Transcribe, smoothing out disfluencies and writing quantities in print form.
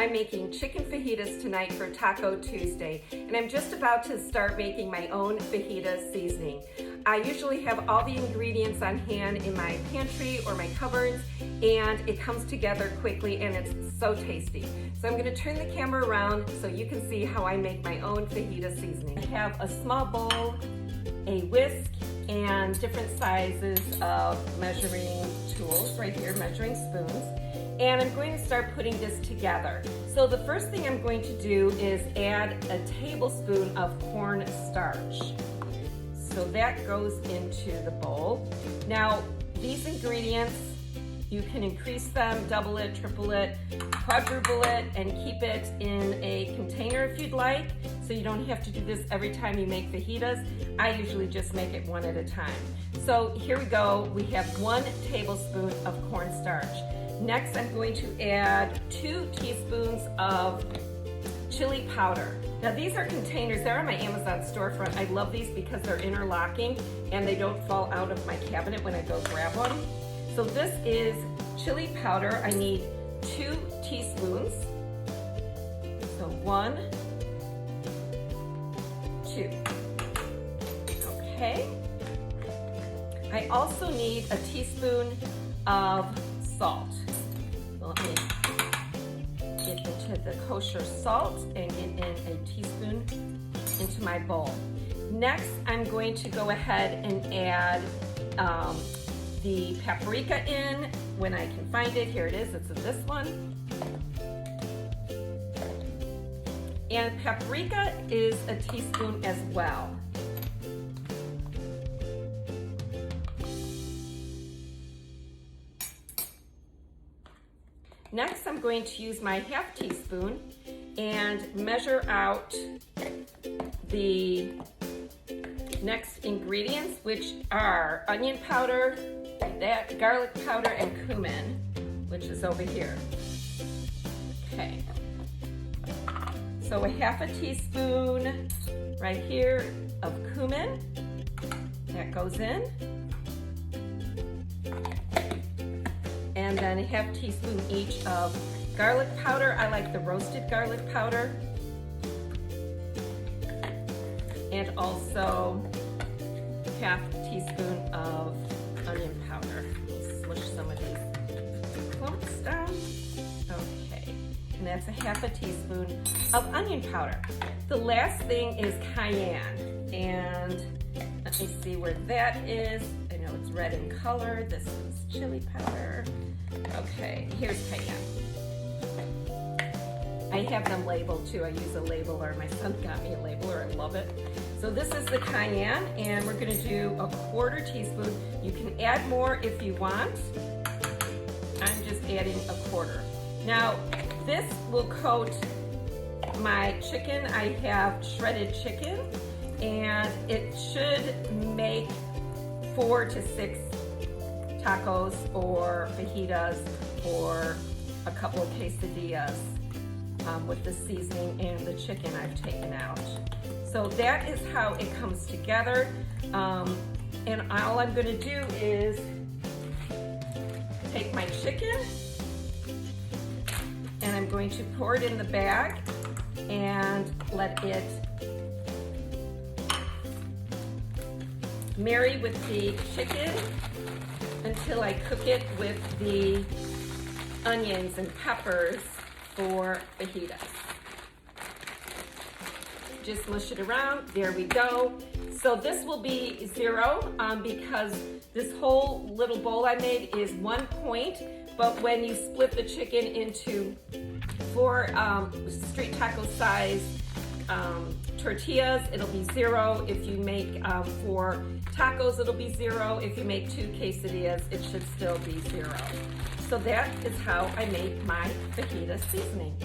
I'm making chicken fajitas tonight for Taco Tuesday, and I'm just about to start making my own fajita seasoning. I usually have all the ingredients on hand in my pantry or my cupboards, and it comes together quickly and it's so tasty. So I'm gonna turn the camera around so you can see how I make my own fajita seasoning. I have a small bowl, a whisk, and different sizes of measuring tools right here, measuring spoons. And I'm going to start putting this together. So the first thing I'm going to do is add a tablespoon of cornstarch. So that goes into the bowl. Now, these ingredients, you can increase them, double it, triple it, quadruple it, and keep it in a container if you'd like, so you don't have to do this every time you make fajitas. I usually just make it one at a time. So here we go. We have 1 tablespoon of cornstarch. Next, I'm going to add 2 teaspoons of chili powder. Now these are containers, they're on my Amazon storefront. I love these because they're interlocking and they don't fall out of my cabinet when I go grab one. So this is chili powder. I need 2 teaspoons. So 1, 2. Okay. I also need a teaspoon of salt. Let me get into the kosher salt and get in a teaspoon into my bowl. Next, I'm going to go ahead and add the paprika in when I can find it. Here it is, it's in this one. And paprika is a teaspoon as well. Next, I'm going to use my ½ teaspoon and measure out the next ingredients, which are onion powder, that garlic powder, and cumin, which is over here. Okay. So a ½ teaspoon right here of cumin, that goes in. And then a ½ teaspoon each of garlic powder. I like the roasted garlic powder. And also ½ teaspoon of onion powder. Smush some of these clumps down. Okay, and that's a ½ teaspoon of onion powder. The last thing is cayenne, and let me see where that is. I know it's red in color. This is chili powder. Okay, here's cayenne. I have them labeled too. I use a labeler. My son got me a labeler. I love it. So this is the cayenne, and we're going to do a ¼ teaspoon. You can add more if you want. I'm just adding a ¼. Now, this will coat my chicken. I have shredded chicken, and it should make 4 to 6 tacos or fajitas or a couple of quesadillas with the seasoning and the chicken I've taken out. So that is how it comes together. And all I'm gonna do is take my chicken and I'm going to pour it in the bag and let it marry with the chicken until I cook it with the onions and peppers for fajitas. Just mush it around, there we go. So this will be 0 because this whole little bowl I made is 1 point, but when you split the chicken into 4 street taco size tortillas, it'll be 0. If you make 4 tacos, it'll be 0. If you make 2 quesadillas, it should still be 0. So that is how I make my fajita seasoning.